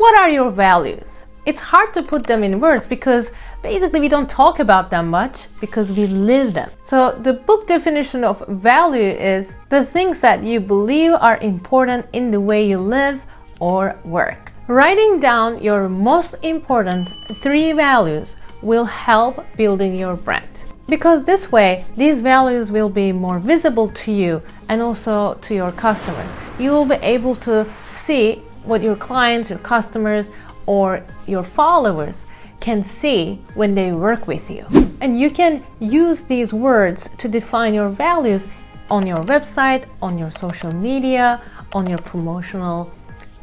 what are your values? It's hard to put them in words because basically we don't talk about them much because we live them. So the book definition of value is the things that you believe are important in the way you live or work. Writing down your most important 3 values will help building your brand. Because this way, these values will be more visible to you and also to your customers. You will be able to see what your clients, your customers, or your followers can see when they work with you. And you can use these words to define your values on your website, on your social media, on your promotional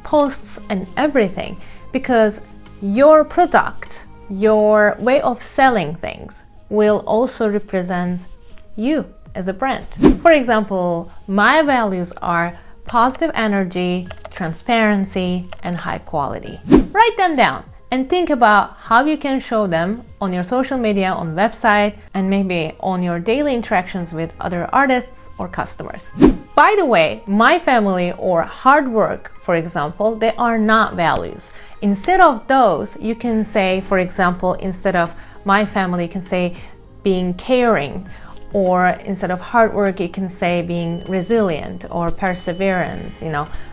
posts and everything, because your product, your way of selling things will also represent you as a brand. For example, my values are positive energy, transparency, and high quality. Write them down and think about how you can show them on your social media, on website, and maybe on your daily interactions with other artists or customers. By the way, my family or hard work, for example, they are not values. Instead of those, you can say, for example, instead of my family, you can say being caring, or instead of hard work, you can say being resilient or perseverance,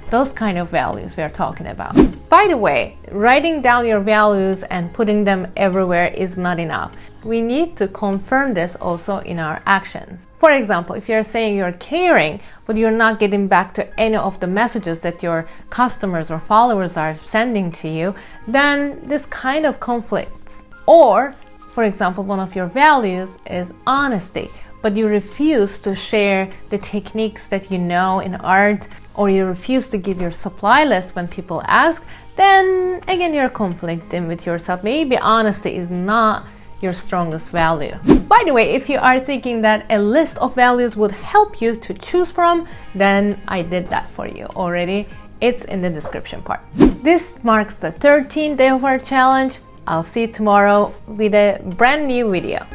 those kind of values we are talking about. By the way, writing down your values and putting them everywhere is not enough. We need to confirm this also in our actions. For example, if you're saying you're caring, but you're not getting back to any of the messages that your customers or followers are sending to you, then this kind of conflicts. Or, for example, one of your values is honesty, but you refuse to share the techniques that you know in art, or you refuse to give your supply list when people ask, then again you're conflicting with yourself. Maybe honesty is not your strongest value. By the way, if you are thinking that a list of values would help you to choose from, then I did that for you already. It's in the description part. This marks the 13th day of our challenge. I'll see you tomorrow with a brand new video.